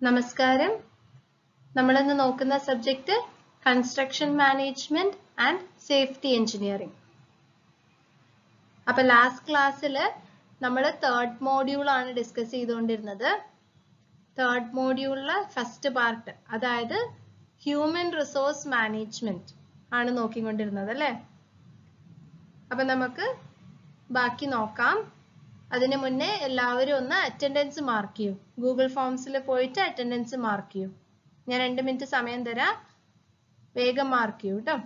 നമസ്കാരം. നമ്മൾ ഇന്ന് നോക്കുന്ന subject construction management and safety engineering. അപ്പൊ ലാസ്റ്റ് ക്ലാസ്സിൽ നമ്മൾ തേർഡ് മോഡ്യൂൾ ആണ് ഡിസ്കസ് ചെയ്തുകൊണ്ടിരുന്നത്. തേർഡ് മോഡ്യൂളിലെ ഫസ്റ്റ് പാർട്ട്, അതായത് ഹ്യൂമൻ റിസോഴ്സ് മാനേജ്മെന്റ് ആണ് നോക്കിക്കൊണ്ടിരുന്നത് അല്ലേ? അപ്പൊ നമുക്ക് ബാക്കി നോക്കാം. അതിനു മുന്നേ എല്ലാവരും ഒന്ന് അറ്റൻഡൻസ് മാർക്ക് ചെയ്യൂ. ഗൂഗിൾ ഫോംസിൽ പോയിട്ട് അറ്റൻഡൻസ് മാർക്ക് ചെയ്യൂ. ഞാൻ 2 മിനിറ്റ് സമയം തരാം, വേഗം മാർക്ക് ചെയ്യൂ കേട്ടോ.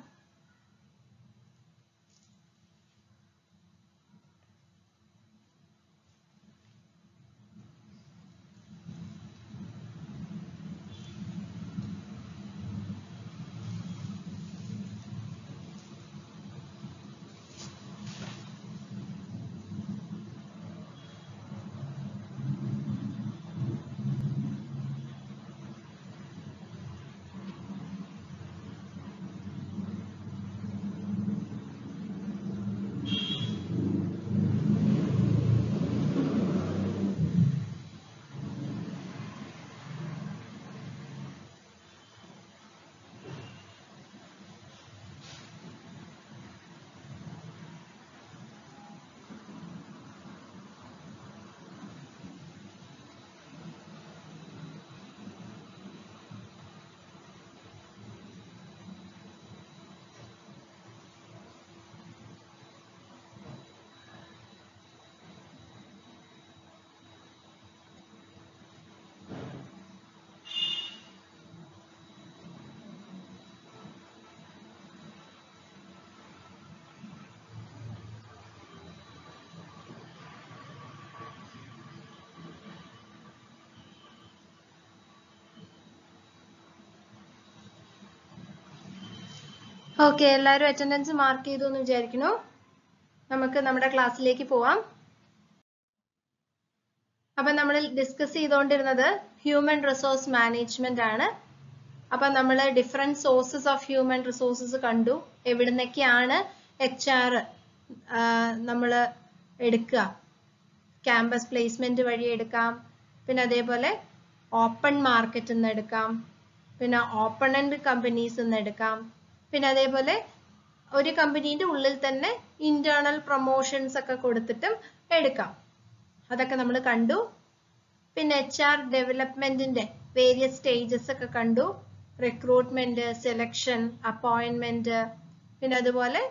ഓക്കെ, എല്ലാവരും അറ്റൻഡൻസ് മാർക്ക് ചെയ്തു എന്ന് വിചാരിക്കുന്നു. നമുക്ക് നമ്മുടെ ക്ലാസ്സിലേക്ക് പോവാം. അപ്പൊ നമ്മൾ ഡിസ്കസ് ചെയ്തുകൊണ്ടിരുന്നത് ഹ്യൂമൻ റിസോഴ്സ് മാനേജ്മെന്റ് ആണ്. അപ്പൊ നമ്മൾ different sources of human resources കണ്ടു. എവിടുന്നൊക്കെയാണ് HR നമ്മൾ എടുക്കുക. ക്യാമ്പസ് പ്ലേസ്മെന്റ് വഴി എടുക്കാം, പിന്നെ അതേപോലെ ഓപ്പൺ മാർക്കറ്റിൽ നിന്ന് എടുക്കാം, പിന്നെ ഓപ്പണന്റ് കമ്പനീസ് നിന്ന് എടുക്കാം, പിന്നെ അതേപോലെ ഒരു കമ്പനീന്റെ ഉള്ളിൽ തന്നെ ഇന്റേണൽ പ്രൊമോഷൻസ് ഒക്കെ കൊടുത്തിട്ടും എടുക്കാം. അതൊക്കെ നമ്മൾ കണ്ടു. പിന്നെ HR ഡെവലപ്മെന്റിന്റെ വേരിയസ് സ്റ്റേജസ് ഒക്കെ കണ്ടു. റിക്രൂട്ട്മെന്റ്, സെലക്ഷൻ, അപ്പോയിന്റ്മെന്റ്, പിന്നെ അതുപോലെ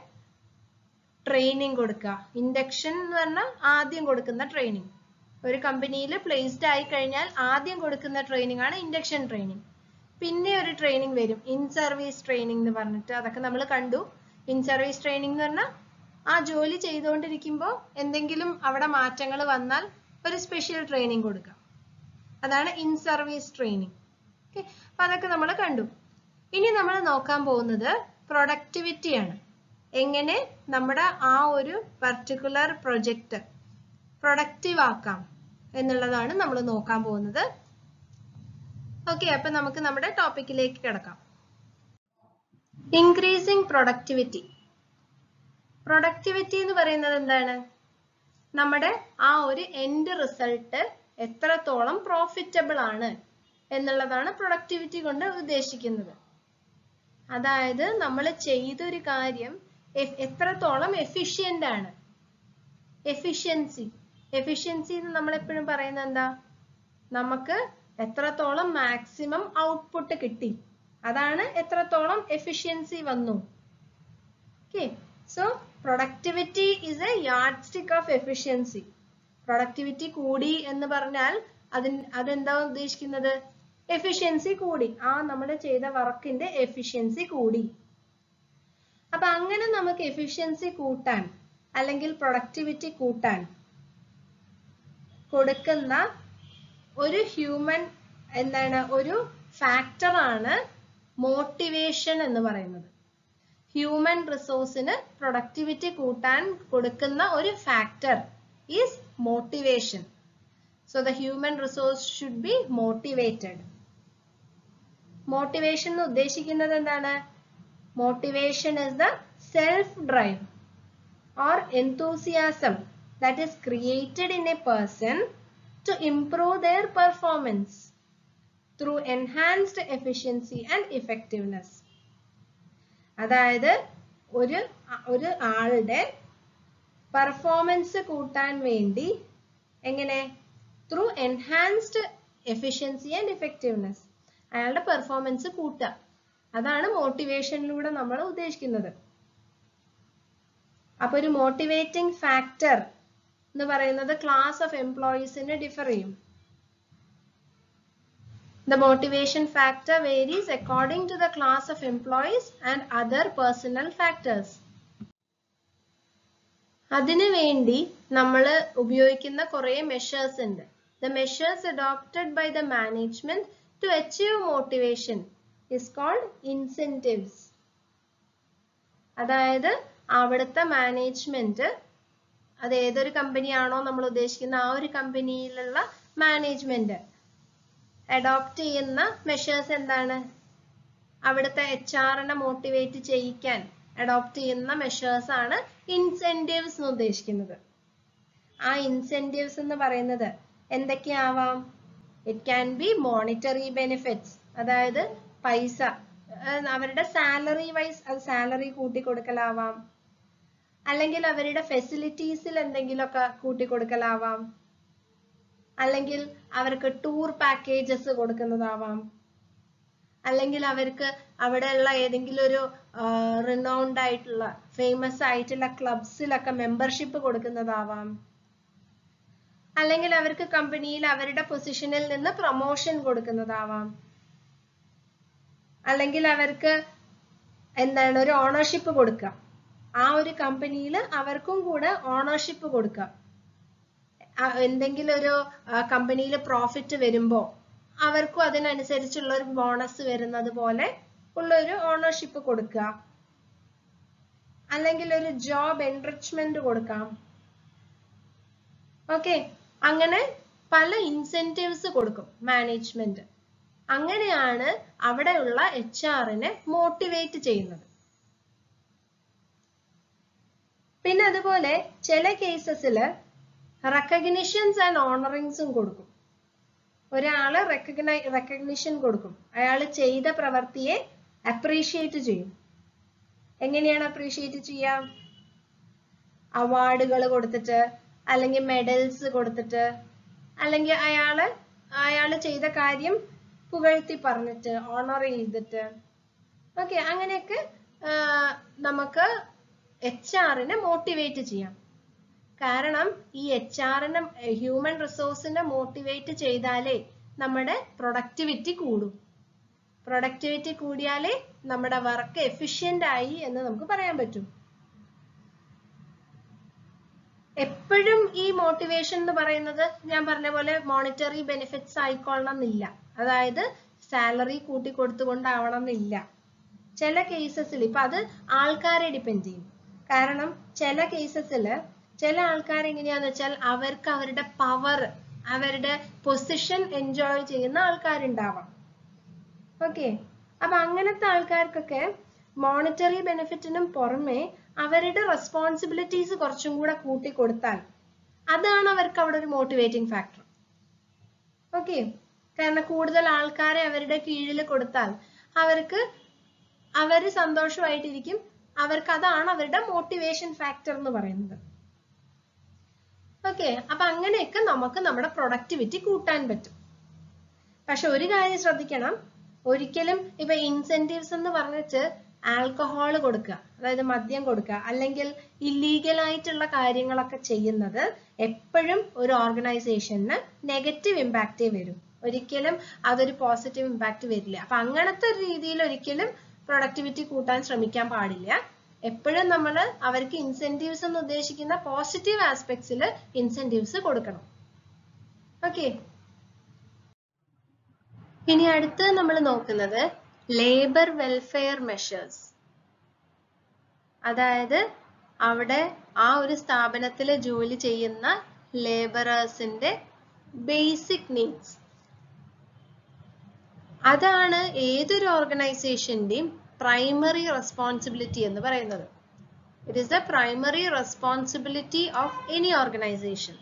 ട്രെയിനിങ് കൊടുക്കുക. ഇൻഡക്ഷൻ എന്ന് പറഞ്ഞാൽ ആദ്യം കൊടുക്കുന്ന ട്രെയിനിങ്. ഒരു കമ്പനിയിൽ പ്ലേസ്ഡ് ആയി കഴിഞ്ഞാൽ ആദ്യം കൊടുക്കുന്ന ട്രെയിനിങ് ആണ് ഇൻഡക്ഷൻ ട്രെയിനിങ്. പിന്നെ ഒരു ട്രെയിനിങ് വരും, ഇൻ സർവീസ് ട്രെയിനിങ് എന്ന് പറഞ്ഞിട്ട്. അതൊക്കെ നമ്മൾ കണ്ടു. ഇൻ സർവീസ് ട്രെയിനിങ് എന്ന് പറഞ്ഞാൽ ആ ജോലി ചെയ്തുകൊണ്ടിരിക്കുമ്പോൾ എന്തെങ്കിലും അവിടെ മാറ്റങ്ങൾ വന്നാൽ ഒരു സ്പെഷ്യൽ ട്രെയിനിങ് കൊടുക്കാം. അതാണ് ഇൻ സർവീസ് ട്രെയിനിങ്. ഓക്കെ, അപ്പൊ അതൊക്കെ നമ്മൾ കണ്ടു. ഇനി നമ്മൾ നോക്കാൻ പോകുന്നത് പ്രൊഡക്ടിവിറ്റി ആണ്. എങ്ങനെ നമ്മുടെ ആ ഒരു പർട്ടിക്കുലർ പ്രൊജക്റ്റ് പ്രൊഡക്റ്റീവ് ആക്കാം എന്നുള്ളതാണ് നമ്മൾ നോക്കാൻ പോകുന്നത്. ഓക്കെ, അപ്പൊ നമുക്ക് നമ്മുടെ ടോപ്പിക്കിലേക്ക് കിടക്കാം. Increasing productivity. പ്രൊഡക്ടിവിറ്റി എന്ന് പറയുന്നത് എന്താണ്? നമ്മുടെ ആ ഒരു എൻഡ് റിസൾട്ട് എത്രത്തോളം പ്രോഫിറ്റബിൾ ആണ് എന്നുള്ളതാണ് പ്രൊഡക്ടിവിറ്റി കൊണ്ട് ഉദ്ദേശിക്കുന്നത്. അതായത് നമ്മൾ ചെയ്തൊരു കാര്യം എത്രത്തോളം എഫിഷ്യന്റ് ആണ്. എഫിഷ്യൻസി എന്ന് നമ്മൾ എപ്പോഴും പറയുന്നത് എന്താ? നമുക്ക് എത്രത്തോളം മാക്സിമം ഔട്ട്പുട്ട് കിട്ടി, അതാണ് എത്രത്തോളം എഫിഷ്യൻസി വന്നു. Okay, so productivity is A yard stick of efficiency. Productivity കൂടി എന്ന് പറഞ്ഞാൽ അതെന്താ ഉദ്ദേശിക്കുന്നത്? എഫിഷ്യൻസി കൂടി, ആ നമ്മൾ ചെയ്ത വർക്കിന്റെ എഫിഷ്യൻസി കൂടി. അപ്പൊ അങ്ങനെ നമുക്ക് എഫിഷ്യൻസി കൂട്ടാൻ അല്ലെങ്കിൽ പ്രൊഡക്ടിവിറ്റി കൂട്ടാൻ കൊടുക്കുന്ന ഒരു ഹ്യൂമൻ ഒരു ഫാക്ടർ ആണ് മോട്ടിവേഷൻ എന്ന് പറയുന്നത്. ഹ്യൂമൻ റിസോഴ്സിന് പ്രൊഡക്ടിവിറ്റി കൂട്ടാൻ കൊടുക്കുന്ന ഒരു factor is motivation. So the human resource should be motivated. Motivation എന്ന് ഉദ്ദേശിക്കുന്നത് എന്താണ്? Motivation is the self drive or enthusiasm that is created in a person to improve their performance. through enhanced efficiency and effectiveness. അതായത് ഒരു ആളുടെ performance കൂട്ടാൻ വേണ്ടി എങ്ങനെ through enhanced efficiency and effectiveness അയാളുടെ പെർഫോമൻസ് കൂട്ടുക. അതാണ് മോട്ടിവേഷനിലൂടെ നമ്മൾ ഉദ്ദേശിക്കുന്നത്. അപ്പൊ ഒരു മോട്ടിവേറ്റിംഗ് ഫാക്ടർ എന്ന് പറയുന്നത് ക്ലാസ് ഓഫ് എംപ്ലോയീസിന് ഡിഫർ ചെയ്യും. The motivation factor varies according to the class of employees and other personal factors. അതിനു വേണ്ടി നമ്മൾ ഉപയോഗിക്കുന്ന കുറേ മെഷേഴ്സ് ഉണ്ട്. The measures adopted by the management to achieve motivation is called incentives. അതായത് അവിടുത്തെ മാനേജ്മെന്റ്, അത് ഏതൊരു കമ്പനിയാണോ നമ്മൾ ഉദ്ദേശിക്കുന്ന ആ ഒരു കമ്പനിയിലുള്ള മാനേജ്മെന്റ് അഡോപ്റ്റ് ചെയ്യുന്ന മെഷേഴ്സ് എന്താണ്? അവിടുത്തെ HR-നെ മോട്ടിവേറ്റ് ചെയ്യിക്കാൻ അഡോപ്റ്റ് ചെയ്യുന്ന മെഷേഴ്സ് ആണ് ഇൻസെന്റീവ്സ് എന്ന് ഉദ്ദേശിക്കുന്നത്. ആ ഇൻസെന്റീവ്സ് എന്ന് പറയുന്നത് എന്തൊക്കെയാവാം? It can be monetary benefits, അതായത് പൈസ അവരുടെ സാലറി വൈസ് അത് സാലറി കൂട്ടിക്കൊടുക്കലാവാം, അല്ലെങ്കിൽ അവരുടെ ഫെസിലിറ്റീസിൽ എന്തെങ്കിലുമൊക്കെ കൂട്ടിക്കൊടുക്കലാവാം, അല്ലെങ്കിൽ അവർക്ക് ടൂർ പാക്കേജസ് കൊടുക്കുന്നതാവാം, അല്ലെങ്കിൽ അവർക്ക് അവിടെയുള്ള ഏതെങ്കിലും ഒരു റിനൗൺഡ് ആയിട്ടുള്ള ഫേമസ് ആയിട്ടുള്ള ക്ലബ്സിലൊക്കെ മെമ്പർഷിപ്പ് കൊടുക്കുന്നതാവാം, അല്ലെങ്കിൽ അവർക്ക് കമ്പനിയിൽ അവരുടെ പൊസിഷനിൽ നിന്ന് പ്രൊമോഷൻ കൊടുക്കുന്നതാവാം, അല്ലെങ്കിൽ അവർക്ക് എന്താണ് ഒരു ഓണർഷിപ്പ് കൊടുക്കുക, ആ ഒരു കമ്പനിയിൽ അവർക്കും കൂടെ ഓണർഷിപ്പ് കൊടുക്കുക. എന്തെങ്കിലും ഒരു കമ്പനിയിൽ പ്രോഫിറ്റ് വരുമ്പോൾ അവർക്കും അതിനനുസരിച്ചുള്ള ഒരു ബോണസ് വരുന്നത് പോലെ ഉള്ള ഒരു ഓണർഷിപ്പ് കൊടുക്കുക, അല്ലെങ്കിൽ ഒരു ജോബ് എൻറിച്ച്മെന്റ് കൊടുക്കാം. ഓക്കെ, അങ്ങനെ പല ഇൻസെന്റീവ്സ് കൊടുക്കും മാനേജ്മെന്റ്. അങ്ങനെയാണ് അവിടെയുള്ള HR-നെ മോട്ടിവേറ്റ് ചെയ്യുന്നത്. പിന്നെ അതുപോലെ ചില കേസസിൽ റെക്കഗ്നിഷൻസ് ആൻഡ് ഓണറിങ്സും കൊടുക്കും. ഒരാള് റെക്കഗ്നിഷൻ കൊടുക്കും, അയാൾ ചെയ്ത പ്രവൃത്തിയെ അപ്രീഷിയേറ്റ് ചെയ്യും. എങ്ങനെയാണ് അപ്രീഷിയേറ്റ് ചെയ്യാം? അവാർഡുകൾ കൊടുത്തിട്ട്, അല്ലെങ്കിൽ മെഡൽസ് കൊടുത്തിട്ട്, അല്ലെങ്കിൽ അയാള് ചെയ്ത കാര്യം പുകഴ്ത്തി പറഞ്ഞിട്ട് ഓണർ ചെയ്തിട്ട്. ഓക്കെ, അങ്ങനെയൊക്കെ നമുക്ക് HR-നെ മോട്ടിവേറ്റ് ചെയ്യാം. കാരണം ഈ HR-നെ ഹ്യൂമൻ റിസോഴ്സിനെ മോട്ടിവേറ്റ് ചെയ്താലേ നമ്മുടെ പ്രൊഡക്ടിവിറ്റി കൂടും. പ്രൊഡക്ടിവിറ്റി കൂടിയാലേ നമ്മുടെ വർക്ക് എഫിഷ്യന്റ് ആയി എന്ന് നമുക്ക് പറയാൻ പറ്റും. എപ്പോഴും ഈ മോട്ടിവേഷൻ എന്ന് പറയുന്നത് ഞാൻ പറഞ്ഞ പോലെ മോണിറ്ററി ബെനിഫിറ്റ്സ് ആയിക്കൊള്ളണം എന്നില്ല, അതായത് സാലറി കൂട്ടിക്കൊടുത്തുകൊണ്ടാവണം എന്നില്ല. ചില കേസസിൽ ഇപ്പൊ അത് ആൾക്കാരെ ഡിപ്പെൻഡ് ചെയ്യും. കാരണം ചില കേസസിൽ ചില ആൾക്കാർ എങ്ങനെയാന്ന് വെച്ചാൽ അവർക്ക് അവരുടെ പവർ, അവരുടെ പൊസിഷൻ എൻജോയ് ചെയ്യുന്ന ആൾക്കാരുണ്ടാവാം. ഓക്കെ, അപ്പൊ അങ്ങനത്തെ ആൾക്കാർക്കൊക്കെ മോണിറ്ററി ബെനിഫിറ്റിനും പുറമെ അവരുടെ റെസ്പോൺസിബിലിറ്റീസ് കുറച്ചും കൂടെ കൂട്ടിക്കൊടുത്താൽ അതാണ് അവർക്ക് അവിടെ ഒരു മോട്ടിവേറ്റിംഗ് ഫാക്ടർ. ഓക്കെ, കാരണം കൂടുതൽ ആൾക്കാരെ അവരുടെ കീഴിൽ കൊടുത്താൽ അവര് സന്തോഷമായിട്ടിരിക്കും. അവർക്ക് അതാണ് അവരുടെ മോട്ടിവേഷൻ ഫാക്ടർ എന്ന് പറയുന്നത്. ഓക്കെ, അപ്പൊ അങ്ങനെയൊക്കെ നമുക്ക് നമ്മുടെ പ്രൊഡക്ടിവിറ്റി കൂട്ടാൻ പറ്റും. പക്ഷെ ഒരു കാര്യം ശ്രദ്ധിക്കണം, ഒരിക്കലും ഇപ്പൊ ഇൻസെന്റീവ്സ് എന്ന് പറഞ്ഞിട്ട് ആൽക്കഹോൾ കൊടുക്കുക, അതായത് മദ്യം കൊടുക്കുക, അല്ലെങ്കിൽ ഇല്ലീഗൽ ആയിട്ടുള്ള കാര്യങ്ങളൊക്കെ ചെയ്യുന്നത് എപ്പോഴും ഒരു ഓർഗനൈസേഷന് നെഗറ്റീവ് ഇമ്പാക്റ്റേ വരും. ഒരിക്കലും അതൊരു പോസിറ്റീവ് ഇമ്പാക്റ്റ് വരില്ല. അപ്പൊ അങ്ങനത്തെ ഒരു രീതിയിൽ ഒരിക്കലും പ്രൊഡക്ടിവിറ്റി കൂട്ടാൻ ശ്രമിക്കാൻ പാടില്ല. എപ്പോഴും നമ്മൾ അവർക്ക് ഇൻസെന്റീവ്സ് എന്ന് ഉദ്ദേശിക്കുന്ന പോസിറ്റീവ് ആസ്പെക്ട്സിൽ ഇൻസെന്റീവ്സ് കൊടുക്കണം. ഓക്കെ, ഇനി അടുത്ത് നമ്മൾ നോക്കുന്നത് ലേബർ വെൽഫെയർ മെഷേഴ്സ്. അതായത് അവിടെ ആ ഒരു സ്ഥാപനത്തിൽ ജോലി ചെയ്യുന്ന ലേബറേഴ്സിന്റെ ബേസിക് നീഡ്സ്. അതാണ് ഏതൊരു ഓർഗനൈസേഷന്റെയും പ്രൈമറി റെസ്പോൺസിബിലിറ്റി എന്ന് പറയുന്നത്. It is the primary responsibility of any organisation.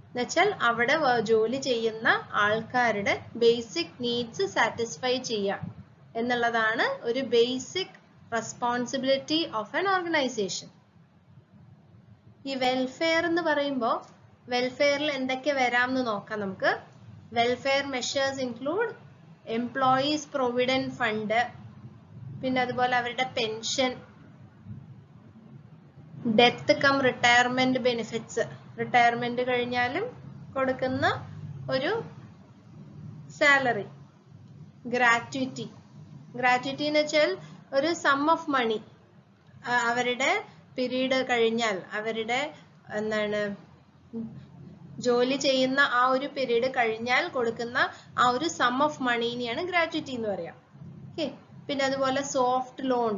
എന്നുവെച്ചാൽ അവിടെ ജോലി ചെയ്യുന്ന ആൾക്കാരുടെ ബേസിക് നീഡ്സ് സാറ്റിസ്ഫൈ ചെയ്യുക എന്നുള്ളതാണ് ഒരു basic responsibility of an organisation. ഈ വെൽഫെയർ എന്ന് പറയുമ്പോൾ വെൽഫെയറിൽ എന്തൊക്കെ വരാമെന്ന് നോക്കാം നമുക്ക്. Welfare measures include employees provident fund, പിന്നെ അതുപോലെ അവരുടെ pension, death come retirement benefits, retirement കഴിഞ്ഞാലും കൊടുക്കുന്ന ഒരു സാലറി, ഗ്രാറ്റുവിറ്റി. ഗ്രാറ്റുവിറ്റി എന്ന് വെച്ചാൽ ഒരു സം ഓഫ് മണി, അവരുടെ പീരീഡ് കഴിഞ്ഞാൽ, അവരുടെ എന്താണ് ജോലി ചെയ്യുന്ന ആ ഒരു പീരീഡ് കഴിഞ്ഞാൽ കൊടുക്കുന്ന ആ ഒരു സം ഓഫ് മണീനെയാണ് ഗ്രാറ്റുവിറ്റി എന്ന് പറയാം. ഓക്കെ. പിന്നെ അതുപോലെ സോഫ്റ്റ് ലോൺ.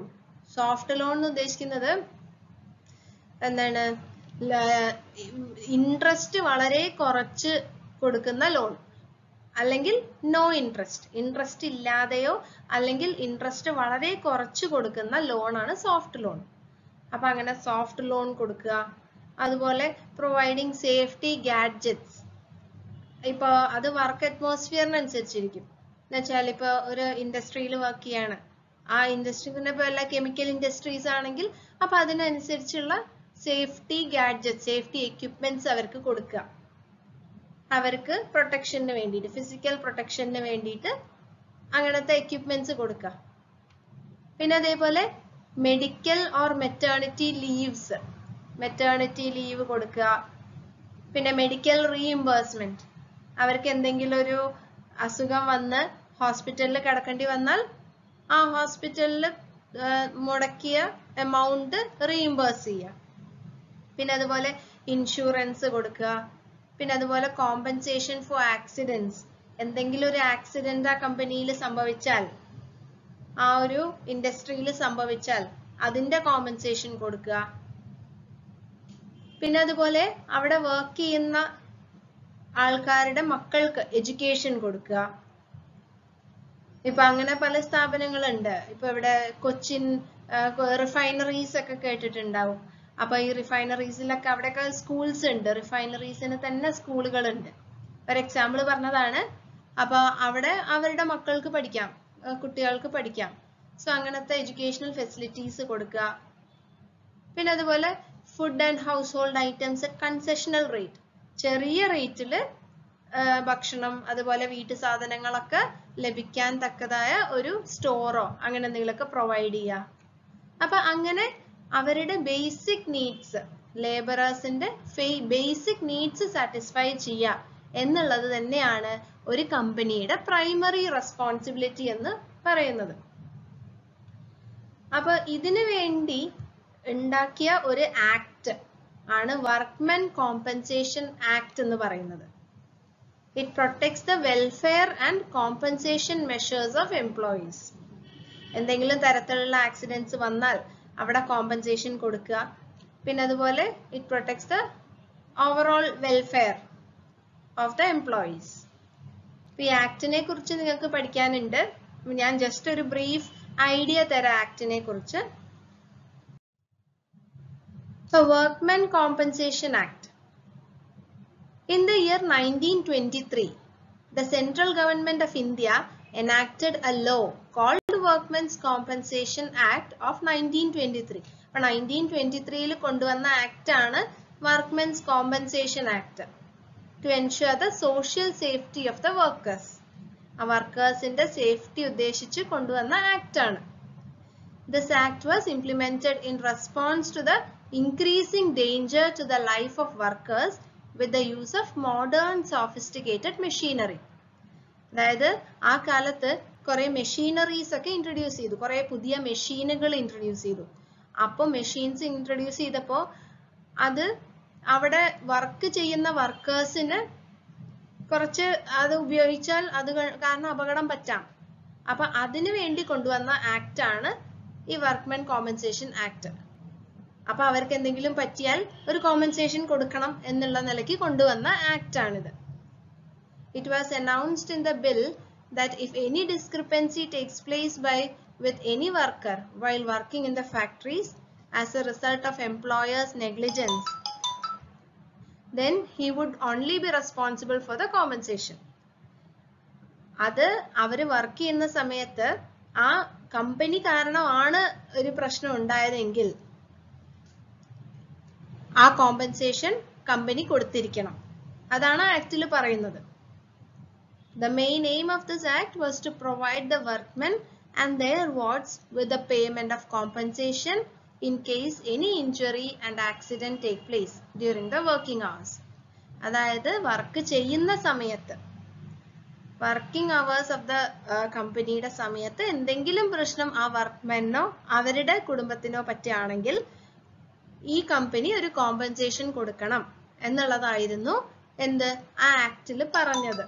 സോഫ്റ്റ് ലോൺ എന്ന് ഉദ്ദേശിക്കുന്നത് എന്താണ്, ഇൻട്രസ്റ്റ് വളരെ കുറച്ച് കൊടുക്കുന്ന ലോൺ, അല്ലെങ്കിൽ നോ ഇൻട്രസ്റ്റ്, ഇൻട്രസ്റ്റ് ഇല്ലാതെയോ അല്ലെങ്കിൽ ഇൻട്രസ്റ്റ് വളരെ കുറച്ച് കൊടുക്കുന്ന ലോണാണ് സോഫ്റ്റ് ലോൺ. അപ്പൊ അങ്ങനെ സോഫ്റ്റ് ലോൺ കൊടുക്കുക. അതുപോലെ പ്രൊവൈഡിങ് സേഫ്റ്റി ഗാഡ്ജറ്റ്സ്. ഇപ്പൊ അത് വർക്ക് അറ്റ്മോസ്ഫിയറിനനുസരിച്ചിരിക്കും. എന്നുവെച്ചാൽ ഇപ്പൊ ഒരു ഇൻഡസ്ട്രിയിൽ വർക്ക് ചെയ്യാണ്, ആ ഇൻഡസ്ട്രീസിന്റെ ഇപ്പൊ എല്ലാ കെമിക്കൽ ഇൻഡസ്ട്രീസ് ആണെങ്കിൽ അപ്പൊ അതിനനുസരിച്ചുള്ള സേഫ്റ്റി ഗാഡ്ജറ്റ്, സേഫ്റ്റി എക്യുപ്മെന്റ്സ് അവർക്ക് കൊടുക്കുക. അവർക്ക് പ്രൊട്ടക്ഷന് വേണ്ടിയിട്ട്, ഫിസിക്കൽ പ്രൊട്ടക്ഷന് വേണ്ടിയിട്ട് അങ്ങനത്തെ എക്യുപ്മെന്റ്സ് കൊടുക്കുക. പിന്നെ അതേപോലെ medical or maternity leaves, maternity leave കൊടുക്കുക. പിന്നെ മെഡിക്കൽ റീഇംബേഴ്സ്മെന്റ്, അവർക്ക് എന്തെങ്കിലും ഒരു അസുഖം വന്ന് ഹോസ്പിറ്റലിൽ കിടക്കേണ്ടി വന്നാൽ ആ ഹോസ്പിറ്റലിൽ മുടക്കിയ എമൗണ്ട് റീഇംബേഴ്സ് ചെയ്യുക. പിന്നെ അതുപോലെ ഇൻഷുറൻസ് കൊടുക്കുക. പിന്നെ അതുപോലെ കോമ്പൻസേഷൻ ഫോർ ആക്സിഡൻസ്, എന്തെങ്കിലും ഒരു ആക്സിഡന്റ് ആ കമ്പനിയിൽ സംഭവിച്ചാൽ, ആ ഒരു ഇൻഡസ്ട്രിയിൽ സംഭവിച്ചാൽ അതിന്റെ കോമ്പൻസേഷൻ കൊടുക്കുക. പിന്നെ അതുപോലെ അവിടെ വർക്ക് ചെയ്യുന്ന ആൾക്കാരുടെ മക്കൾക്ക് എഡ്യൂക്കേഷൻ കൊടുക്കുക. ഇപ്പൊ അങ്ങനെ പല സ്ഥാപനങ്ങളുണ്ട്. ഇപ്പൊ ഇവിടെ കൊച്ചിൻ റിഫൈനറീസ് ഒക്കെ കേട്ടിട്ടുണ്ടാവും. അപ്പൊ ഈ റിഫൈനറീസിലൊക്കെ അവിടെയൊക്കെ സ്കൂൾസ് ഉണ്ട്, റിഫൈനറീസിന് തന്നെ സ്കൂളുകളുണ്ട്. ഒരു എക്സാമ്പിൾ പറഞ്ഞതാണ്. അപ്പൊ അവിടെ അവരുടെ മക്കൾക്ക് പഠിക്കാം, കുട്ടികൾക്ക് പഠിക്കാം. സോ അങ്ങനത്തെ എഡ്യൂക്കേഷണൽ ഫെസിലിറ്റീസ് കൊടുക്കുക. പിന്നെ അതുപോലെ food and house hold items concessional rate, ചെറിയ റേറ്റിൽ ഭക്ഷണം അതുപോലെ വീട്ടു സാധനങ്ങളൊക്കെ ലഭിക്കാൻ തക്കതായ ഒരു സ്റ്റോറോ അങ്ങനെ എന്തെങ്കിലുമൊക്കെ പ്രൊവൈഡ് ചെയ്യുക. അപ്പൊ അങ്ങനെ അവരുടെ ബേസിക് നീഡ്സ്, ലേബറേഴ്സിന്റെ ബേസിക് നീഡ്സ് സാറ്റിസ്ഫൈ ചെയ്യുക എന്നുള്ളത് തന്നെയാണ് ഒരു കമ്പനിയുടെ പ്രൈമറി റെസ്പോൺസിബിലിറ്റി എന്ന് പറയുന്നത്. അപ്പൊ ഇതിനു വേണ്ടി ഉണ്ടാക്കിയ ഒരു ആക്ട് ആണ് വർക്ക്മെൻ കോമ്പൻസേഷൻ ആക്ട് എന്ന് പറയുന്നത്. It protects the welfare and compensation measures of employees. എന്തെങ്കിലും തരത്തിലുള്ള ആക്സിഡൻസ് വന്നാൽ അവിടെ കോമ്പൻസേഷൻ കൊടുക്കുക. പിന്നെ അതുപോലെ it protects the overall welfare of the employees. ഈ ആക്ടിനെ കുറിച്ച് നിങ്ങൾക്ക് പഠിക്കാനുണ്ട്. ഞാൻ ജസ്റ്റ് ഒരു ബ്രീഫ് ഐഡിയ തരാം ആക്ടിനെ കുറിച്ച്. Workmen Compensation Act. In the year 1923, the central government of India enacted a law called Workmen's Compensation Act of 1923. അപ്പോൾ 1923 കൊണ്ടുവന്ന ആക്ട് ആണ് Workmen's Compensation Act, to ensure the social safety of the workers. ആ വർക്കേഴ്സിന്റെ safety ഉദ്ദേശിച്ച് കൊണ്ടുവന്ന act ആണ്. This act was implemented in response to the increasing danger to the life of workers with the use of modern sophisticated machinery. അതായത് ആ കാലത്ത് കുറെ machineries ഒക്കെ introduce ചെയ്തു, കുറെ പുതിയ മെഷീനുകൾ ഇൻട്രൊഡ്യൂസ് ചെയ്തു. അപ്പോൾ മെഷീൻസ് ഇൻട്രൊഡ്യൂസ് ചെയ്തപ്പോൾ അത് അവിടെ വർക്ക് ചെയ്യുന്ന വർക്കേഴ്സിന് കുറച്ച് അത് ഉപയോഗിച്ചാൽ അത് കാരണം അപകടം പറ്റാം. അപ്പൊ അതിനു വേണ്ടി കൊണ്ടുവന്ന ആക്ട് ആണ് ഈ വർക്ക്മെൻ കോമ്പൻസേഷൻ ആക്ട്. അപ്പൊ അവർക്ക് എന്തെങ്കിലും പറ്റിയാൽ ഒരു കോമ്പൻസേഷൻ കൊടുക്കണം എന്നുള്ള നിലയ്ക്ക് കൊണ്ടുവന്ന ആക്ട് ആണിത്. It was announced in the bill that if any discrepancy takes place with any worker while working in the factories as a result of employer's negligence, then he would only be responsible for the compensation. അത് അവര് work ചെയ്യുന്ന സമയത്ത് ആ company കാരണമാണ് ഒരു പ്രശ്നം ഉണ്ടായതെങ്കിൽ ആ compensation company കൊടുത്തിരിക്കണം. അതാണ് ആക്ടിൽ പറയുന്നത്. The main aim of this act was to provide the workmen and their wards with the payment of compensation in case any injury and accident take place during the working hours. അതായത് work ചെയ്യുന്ന സമയത്ത് working hours of the കമ്പനിയുടെ സമയത്ത് എന്തെങ്കിലും പ്രശ്നം ആ വർക്ക്മെനോ അവരുടെ കുടുംബത്തിനോ പറ്റുകയാണെങ്കിൽ ഈ കമ്പനി ഒരു കോമ്പൻസേഷൻ കൊടുക്കണം എന്നുള്ളതായിരുന്നു എന്ത് ആ ആക്ടിൽ പറഞ്ഞത്.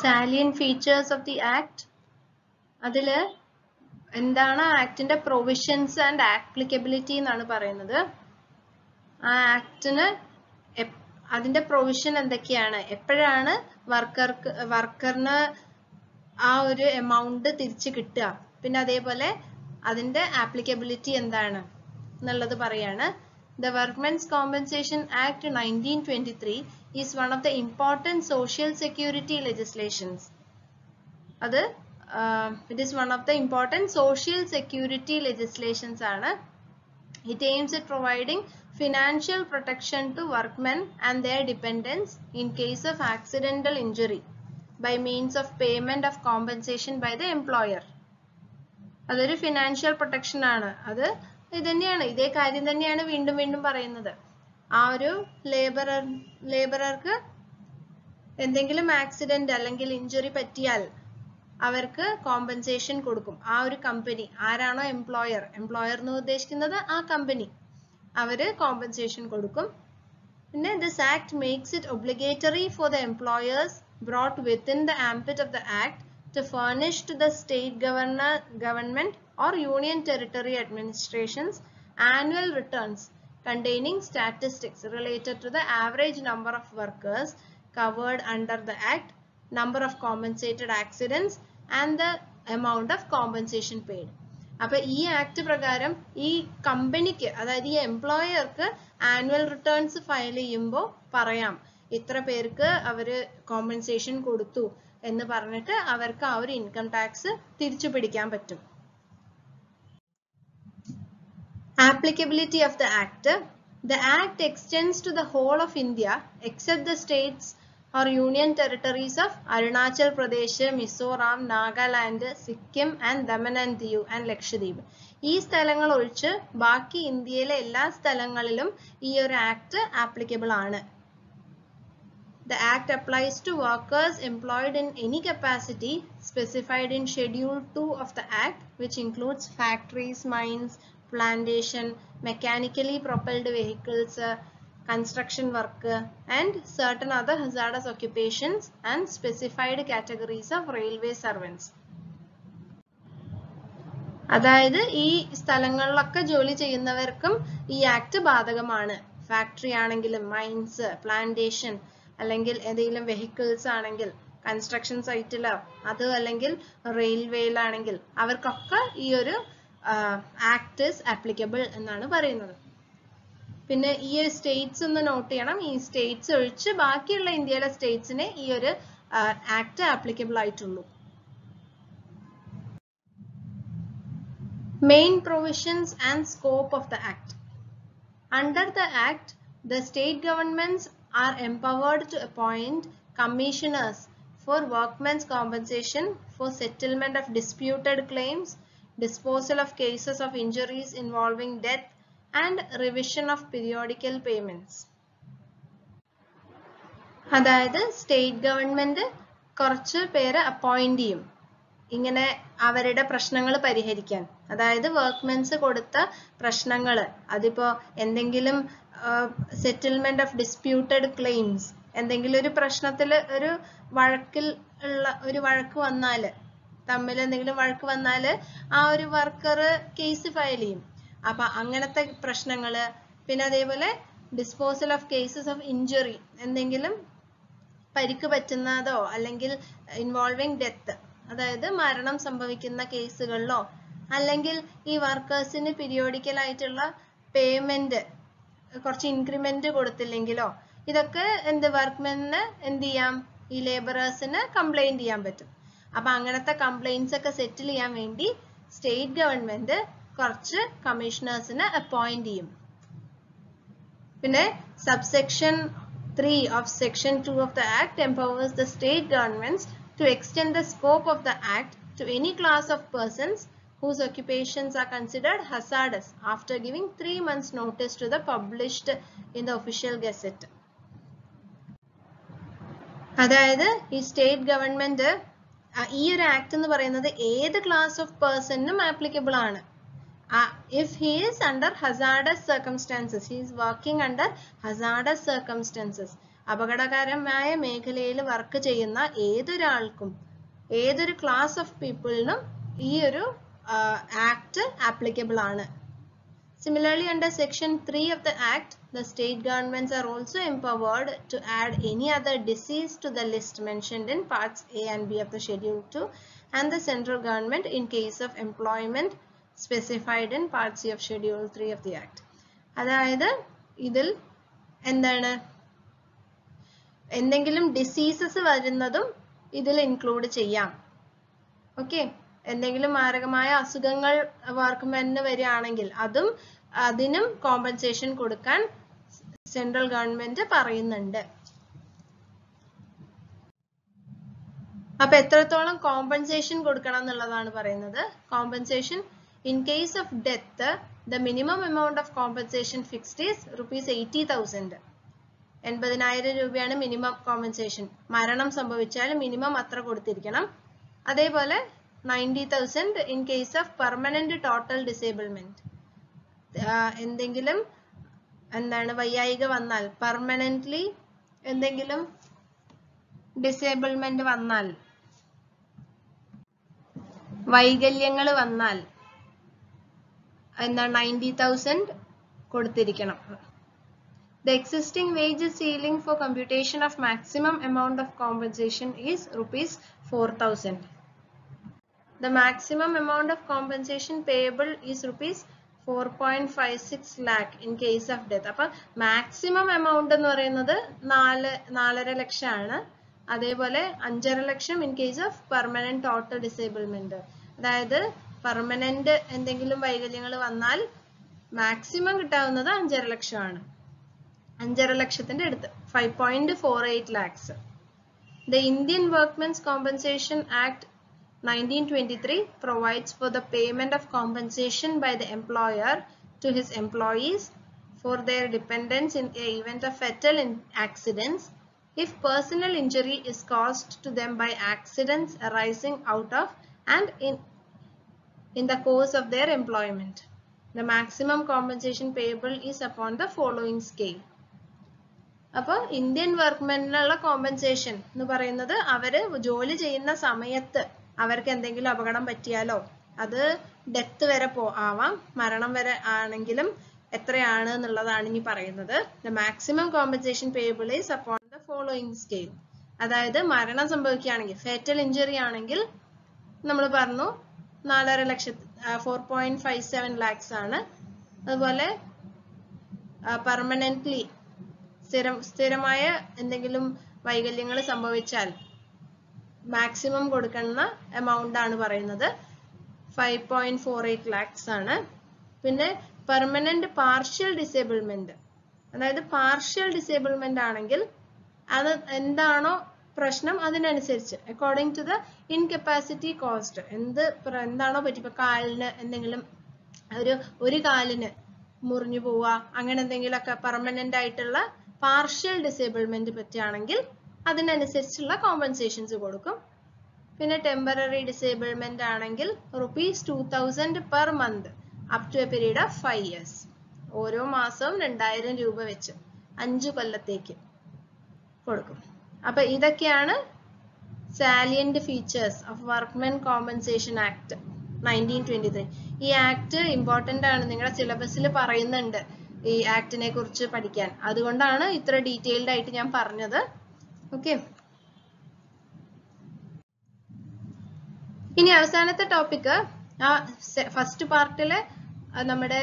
Salient features of the act, അതില് എന്താണ് ആക്ടിന്റെ പ്രൊവിഷൻസ് ആൻഡ് ആപ്ലിക്കബിലിറ്റി എന്നാണ് പറയുന്നത്. ആ ആക്ടിന് അതിന്റെ പ്രൊവിഷൻ എന്തൊക്കെയാണ്, എപ്പോഴാണ് വർക്കറിന് ആ ഒരു എമൗണ്ട് തിരിച്ചു കിട്ടുക, പിന്നെ അതേപോലെ അതിന്റെ ആപ്ലിക്കബിലിറ്റി എന്താണ് എന്നുള്ളത് പറയാണ്. The Workmen's Compensation Act 1923 is one of the important social security legislations. അത് it is one of the important social security legislations ആണ്. It aims at providing financial protection to workmen and their dependents in case of accidental injury by means of payment of compensation by the employer. അതൊരു financial protection ആണ്. അത് ഇതേ കാര്യം തന്നെയാണ് വീണ്ടും വീണ്ടും പറയുന്നത്. ആ ഒരു ലേബറർക്ക് എന്തെങ്കിലും ആക്സിഡന്റ് അല്ലെങ്കിൽ ഇഞ്ചുറി പറ്റിയാൽ അവർക്ക് കോമ്പൻസേഷൻ കൊടുക്കും. ആ ഒരു കമ്പനി ആരാണോ എംപ്ലോയർ എന്ന് ഉദ്ദേശിക്കുന്നത് ആ കമ്പനി, അവര് കോമ്പൻസേഷൻ കൊടുക്കും. പിന്നെ this act makes it obligatory for the employers brought within the ambit of the act to furnish to the state government or union territory administrations annual returns containing statistics related to the average number of workers covered under the act, number of compensated accidents and the amount of compensation paid. അപ്പൊ ഈ act പ്രകാരം ഈ കമ്പനിക്ക്, അതായത് ഈ എംപ്ലോയർക്ക് annual returns file ചെയ്യുമ്പോൾ പറയാം ഇത്ര പേർക്ക് അവര് കോമ്പൻസേഷൻ കൊടുത്തു എന്ന് പറഞ്ഞിട്ട് അവർക്ക് ആ ഒരു ഇൻകം ടാക്സ് തിരിച്ചു പിടിക്കാൻ പറ്റും. Applicability of the Act. The Act extends to the whole of India except the states or union territories of Arunachal Pradesh, Mizoram, Nagaland, Sikkim and Daman and Diu and Lakshadweep. ഈ സ്ഥലങ്ങൾ ഒഴിച്ച് ബാക്കി ഇന്ത്യയിലെ എല്ലാ സ്ഥലങ്ങളിലും ഈ ഒരു ആക്ട് ആപ്ലിക്കബിൾ ആണ്. The Act applies to workers employed in any capacity specified in Schedule 2 of the Act, which includes factories, mines, plantation, mechanically propelled vehicles, construction work, and certain other hazardous occupations and specified categories of railway servants. അതായത് ഈ സ്ഥലങ്ങളിലൊക്കെ ജോലി ചെയ്യുന്നവർക്കും ഈ act ബാധകമാണ്. Factory ആണെങ്കിലും, mines, plantation അല്ലെങ്കിൽ ഏതെങ്കിലും വെഹിക്കിൾസ് ആണെങ്കിൽ, കൺസ്ട്രക്ഷൻ സൈറ്റിലോ അത് അല്ലെങ്കിൽ റെയിൽവേയിലാണെങ്കിൽ അവർക്കൊക്കെ ഈ ഒരു ആക്ട് ഈസ് ആപ്ലിക്കബിൾ എന്നാണ് പറയുന്നത്. പിന്നെ ഈ ഒരു സ്റ്റേറ്റ്സ് ഒന്ന് നോട്ട് ചെയ്യണം. ഈ സ്റ്റേറ്റ്സ് ഒഴിച്ച് ബാക്കിയുള്ള ഇന്ത്യയിലെ സ്റ്റേറ്റ്സിനെ ഈ ഒരു ആക്ട് ആപ്ലിക്കബിൾ ആയിട്ടുള്ളൂ. Main provisions and scope of the Act. Under the Act, the state governments are empowered to appoint commissioners for workmen's compensation for settlement of disputed claims, disposal of cases of injuries involving death, and revision of periodical payments. അതായത് state government കുറച്ച് പേരെ appoint ചെയ്യും ഇങ്ങനെ അവരുടെ പ്രശ്നങ്ങൾ പരിഹരിക്കാൻ. അതായത് വർക്ക്മെൻസ് കൊടുത്ത പ്രശ്നങ്ങൾ, അതിപ്പോ എന്തെങ്കിലും സെറ്റിൽമെന്റ് ഓഫ് ഡിസ്പ്യൂട്ടഡ് ക്ലെയിംസ്, എന്തെങ്കിലും ഒരു പ്രശ്നത്തിൽ ഒരു വഴക്ക് വന്നാല്, തമ്മിൽ എന്തെങ്കിലും വഴക്ക് വന്നാല് ആ ഒരു വർക്കർ കേസ് ഫയൽ ചെയ്യും. അപ്പൊ അങ്ങനത്തെ പ്രശ്നങ്ങള്, പിന്നെ അതേപോലെ disposal of cases of injury, എന്തെങ്കിലും പരിക്ക് പറ്റുന്നതോ അല്ലെങ്കിൽ ഇൻവോൾവിംഗ് ഡെത്ത്, അതായത് മരണം സംഭവിക്കുന്ന കേസുകളിലോ, അല്ലെങ്കിൽ ഈ വർക്കേഴ്സിന് പീരിയോഡിക്കൽ ആയിട്ടുള്ള പേയ്മെന്റ് കുറച്ച് ഇൻക്രിമെന്റ് കൊടുത്തില്ലെങ്കിലോ ഇതൊക്കെ എന്ത് വർക്ക്മെന് എന്ത് ചെയ്യാം, ഈ ലേബറേഴ്സിന് കംപ്ലൈന്റ് ചെയ്യാൻ പറ്റും. അപ്പൊ അങ്ങനത്തെ കംപ്ലൈന്റ്സ് ഒക്കെ സെറ്റിൽ ചെയ്യാൻ വേണ്ടി സ്റ്റേറ്റ് ഗവൺമെന്റ് കുറച്ച് കമ്മീഷണേഴ്സിനെ അപ്പോയിന്റ് ചെയ്യും. പിന്നെ subsection 3 of section 2 of the act empowers the state governments to extend the scope of the act to any class of persons whose occupations are considered hazardous after giving 3 months notice to the published in the official gazette. അതായത് ഈ state government ഈ ഒരു act എന്ന് പറയുന്നത് ഏത് class of പേഴ്സണിനും applicable ആണ്. If he is under hazardous circumstances, he is working under hazardous circumstances. അപകടകരമായ മേഖലയിൽ വർക്ക് ചെയ്യുന്ന ഏതൊരാൾക്കും ഏതൊരു ക്ലാസ് ഓഫ് പീപ്പിളിനും ഈ ഒരു ആക്ട് ആപ്ലിക്കബിൾ ആണ്. Similarly, under section 3 of the act, the state governments are also empowered to add any other disease to the list mentioned in parts A and B of the schedule 2 and the central government in case of employment specified in part C of schedule 3 of the act. അതായത് ഇതിൽ എന്താണ് എന്തെങ്കിലും diseases വരുന്നതും ഇതിൽ include ചെയ്യാം. Okay, എന്തെങ്കിലും മാരകമായ അസുഖങ്ങൾ വർക്ക്മെന് വരികയാണെങ്കിൽ അതിനും കോമ്പൻസേഷൻ കൊടുക്കാൻ സെൻട്രൽ ഗവൺമെന്റ് പറയുന്നുണ്ട്. അപ്പൊ എത്രത്തോളം കോമ്പൻസേഷൻ കൊടുക്കണം എന്നുള്ളതാണ് പറയുന്നത്. Compensation in case of death, the minimum amount of compensation fixed is rupees 80,000. 80,000 രൂപയാണ് മിനിമം കോമ്പൻസേഷൻ. മരണം സംഭവിച്ചാൽ മിനിമം അത്ര കൊടുത്തിരിക്കണം. അതേപോലെ 90,000 in case of permanent total disablement. എന്തെങ്കിലും എന്താണ് വയ്യായിക വന്നാൽ, പെർമനന്റ്ലി എന്തെങ്കിലും ഡിസേബിൾമെന്റ് വന്നാൽ, വൈകല്യങ്ങൾ വന്നാൽ എന്താ 90,000 കൊടുത്തിരിക്കണം. The existing wage ceiling for computation of maximum amount of compensation is rupees 4,000. The maximum amount of compensation payable is rupees 4.56 lakh in case of death. അപ്പൊ maximum amount എന്ന് പറയുന്നത് 4.5 ലക്ഷമാണ്. അതേപോലെ 5.5 lakh in case of permanent total disablement. അതായത് permanent എന്തെങ്കിലും വൈകല്യങ്ങൾ വന്നാൽ maximum കിട്ടാവുന്നത് 5.5 ലക്ഷമാണ്. 5.5 ലക്ഷത്തിന്റെ അടുത്ത് 5.48 lakhs. The Indian Workmen's Compensation Act 1923 provides for the payment of compensation by the employer to his employees for their dependents in the event of fatal accidents if personal injury is caused to them by accidents arising out of and in the course of their employment. The maximum compensation payable is upon the following scale. അപ്പോൾ Indian വർക്ക്മെന്റിനുള്ള compensation എന്ന് പറയുന്നത് അവര് ജോലി ചെയ്യുന്ന സമയത്ത് അവർക്ക് എന്തെങ്കിലും അപകടം പറ്റിയാലോ, അത് ഡെത്ത് വരെ ആവാം, മരണം വരെ ആണെങ്കിലും എത്രയാണ് എന്നുള്ളതാണ് ഇനി പറയുന്നത്. The maximum compensation payable is upon the following scale. അതായത് മരണം സംഭവിക്കുകയാണെങ്കിൽ, ഫേറ്റൽ ഇഞ്ചുറി ആണെങ്കിൽ നമ്മൾ പറഞ്ഞു 4.5 ലക്ഷത്തി 4.57 lakhs ആണ്. അതുപോലെ പെർമനന്റ്ലി സ്ഥിരമായ എന്തെങ്കിലും വൈകല്യങ്ങൾ സംഭവിച്ചാൽ മാക്സിമം കൊടുക്കുന്ന എമൗണ്ട് ആണ് പറയുന്നത് 5.48 lakhs ആണ്. പിന്നെ പെർമനന്റ് പാർഷ്യൽ ഡിസേബിൾമെന്റ്, അതായത് പാർഷ്യൽ ഡിസേബിൾമെന്റ് ആണെങ്കിൽ അത് എന്താണോ പ്രശ്നം അതിനനുസരിച്ച് according to the incapacity cost, എന്താണോ പറ്റി, ഇപ്പൊ കാലിന് എന്തെങ്കിലും ഒരു കാലിന് മുറിഞ്ഞു പോവുക, അങ്ങനെ എന്തെങ്കിലുമൊക്കെ പെർമനന്റ് ആയിട്ടുള്ള പാർഷ്യൽ ഡിസേബിൾമെന്റ് പറ്റുകയാണെങ്കിൽ അതിനനുസരിച്ചുള്ള കോമ്പൻസേഷൻസ് കൊടുക്കും. പിന്നെ ടെമ്പററി ഡിസേബിൾമെന്റ് ആണെങ്കിൽ rupees 2,000 per month up to a period of 5 years. ഓരോ മാസവും 2,000 രൂപ വെച്ച് 5 കൊല്ലത്തേക്ക് കൊടുക്കും. അപ്പൊ ഇതൊക്കെയാണ് salient features of workmen compensation act 1923. ഈ ആക്ട് ഇമ്പോർട്ടന്റ് ആണ്, നിങ്ങളുടെ സിലബസിൽ പറയുന്നുണ്ട് ഈ ആക്ടിനെ കുറിച്ച് പഠിക്കാൻ. അതുകൊണ്ടാണ് ഇത്ര ഡീറ്റെയിൽഡ് ആയിട്ട് ഞാൻ പറഞ്ഞത്. ഓക്കെ, ഇനി അവസാനത്തെ ടോപ്പിക്, ഫസ്റ്റ് പാർട്ടില് നമ്മുടെ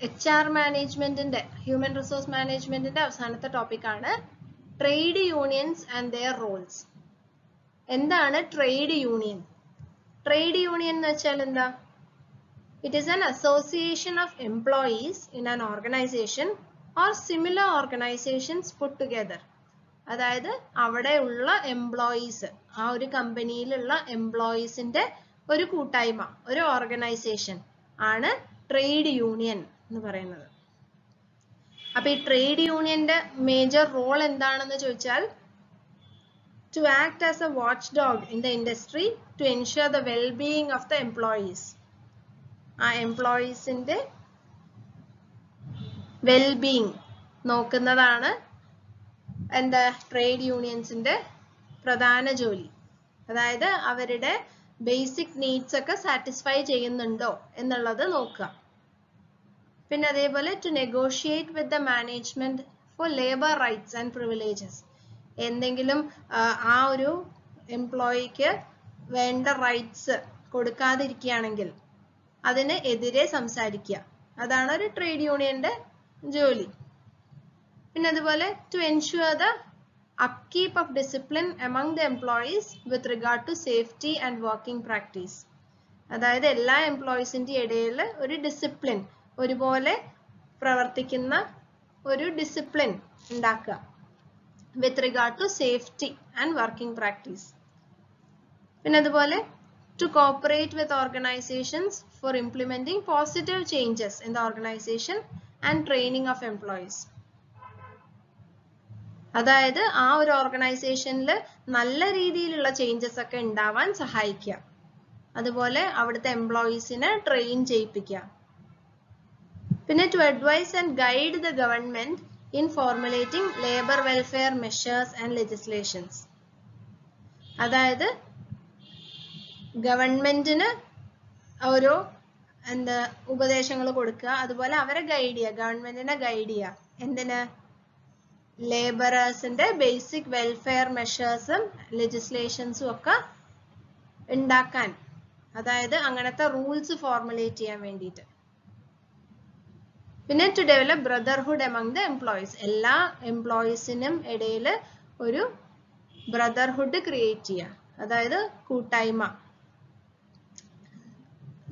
HR മാനേജ്മെന്റിന്റെ ഹ്യൂമൻ റിസോഴ്സ് മാനേജ്മെന്റിന്റെ അവസാനത്തെ ടോപ്പിക് ആണ് trade unions and their roles. എന്താണ് ട്രേഡ് യൂണിയൻ? ട്രേഡ് യൂണിയൻ എന്ന് വെച്ചാൽ എന്താ? It is an association of employees in an organization or similar organizations put together. അതായത് അവിടെയുള്ള എംപ്ലോയീസ്, ആ ഒരു കമ്പനിയിലുള്ള എംപ്ലോയീസിന്റെ ഒരു കൂട്ടായ്മ, ഒരു ഓർഗനൈസേഷൻ ആണ് ട്രേഡ് യൂണിയൻ എന്ന് പറയുന്നത്. അപ്പൊ ഈ ട്രേഡ് യൂണിയന്റെ മേജർ റോൾ എന്താണെന്ന് ചോദിച്ചാൽ, to act as a watchdog in the industry to ensure the well-being of the employees. ആ എംപ്ലോയീസിന്റെ വെൽബീയിങ് നോക്കുന്നതാണ് എന്താ ട്രേഡ് യൂണിയൻസിന്റെ പ്രധാന ജോലി. അതായത് അവരുടെ ബേസിക് നീഡ്സ് ഒക്കെ സാറ്റിസ്ഫൈ ചെയ്യുന്നുണ്ടോ എന്നുള്ളത് നോക്കുക. പിന്നെ അതേപോലെ to negotiate with the management for labour rights and privileges. എന്തെങ്കിലും ആ ഒരു എംപ്ലോയിക്ക് വേണ്ട റൈറ്റ്സ് കൊടുക്കാതിരിക്കുകയാണെങ്കിൽ അതിന് എതിരെ സംസാരിക്കുക. അതാണ് ഒരു ട്രേഡ് യൂണിയന്റെ ജോലി. പിന്നെ അതുപോലെ to ensure the upkeep of discipline among the employees with regard to safety and working practice. അതായത് എല്ലാ എംപ്ലോയീസിന്റെ ഇടയിൽ ഒരു ഡിസിപ്ലിൻ, ഒരുപോലെ പ്രവർത്തിക്കുന്ന ഒരു ഡിസിപ്ലിൻ ഉണ്ടാക്കുക with regard to safety and working practice. പിന്നെ അതുപോലെ to cooperate with organizations for implementing positive changes in the organization and training of employees. അതായത് ആ ഒരു ഓർഗനൈസേഷനിൽ നല്ല രീതിയിലുള്ള ചേഞ്ചസ് ഒക്കെ ഉണ്ടാവാൻ സഹായിക്കുക, അതുപോലെ അവിടുത്തെ എംപ്ലോയീസിനെ ട്രെയിൻ ചെയ്യിപ്പിക്കുക. പിന്നെ to advise and guide the government in formulating labor welfare measures and legislations. അതായത് ഗവൺമെന്റിന് ഓരോ ഉപദേശങ്ങൾ കൊടുക്കുക, അതുപോലെ അവരെ ഗൈഡ് ചെയ്യുക, ഗവൺമെന്റിനെ ഗൈഡ് ചെയ്യുക. എന്തിന്? ലേബറേഴ്സിന്റെ ബേസിക് വെൽഫെയർ മെഷേഴ്സും ലെജിസ്ലേഷൻസും ഒക്കെ ഉണ്ടാക്കാൻ, അതായത് അങ്ങനത്തെ റൂൾസ് ഫോർമുലേറ്റ് ചെയ്യാൻ വേണ്ടിയിട്ട്. പിന്നെ to develop brotherhood among the employees. എല്ലാ എംപ്ലോയീസിനും ഇടയിൽ ഒരു ബ്രദർഹുഡ് ക്രിയേറ്റ് ചെയ്യുക, അതായത് കൂട്ടായ്മ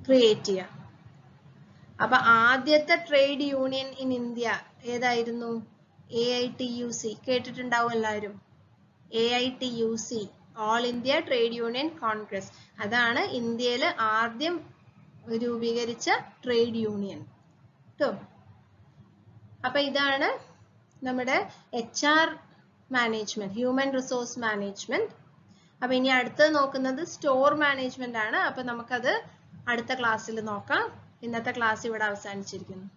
ക്രിയേറ്റ് ചെയ്യുക. അപ്പൊ ആദ്യത്തെ ട്രേഡ് യൂണിയൻ ഇൻ ഇന്ത്യ ഏതായിരുന്നു? AITUC. കേട്ടിട്ടുണ്ടാവും എല്ലാവരും. AITUC, all India trade union Congress. അതാണ് ഇന്ത്യയിൽ ആദ്യം രൂപീകരിച്ച ട്രേഡ് യൂണിയൻ കേട്ടോ. അപ്പൊ ഇതാണ് നമ്മുടെ HR management, human resource management. അപ്പൊ ഇനി അടുത്തത് നോക്കുന്നത് സ്റ്റോർ മാനേജ്മെന്റ് ആണ്. അപ്പൊ നമുക്കത് അടുത്ത ക്ലാസ്സിൽ നോക്കാം. ഇന്നത്തെ ക്ലാസ് ഇവിടെ അവസാനിച്ചിരിക്കുന്നു.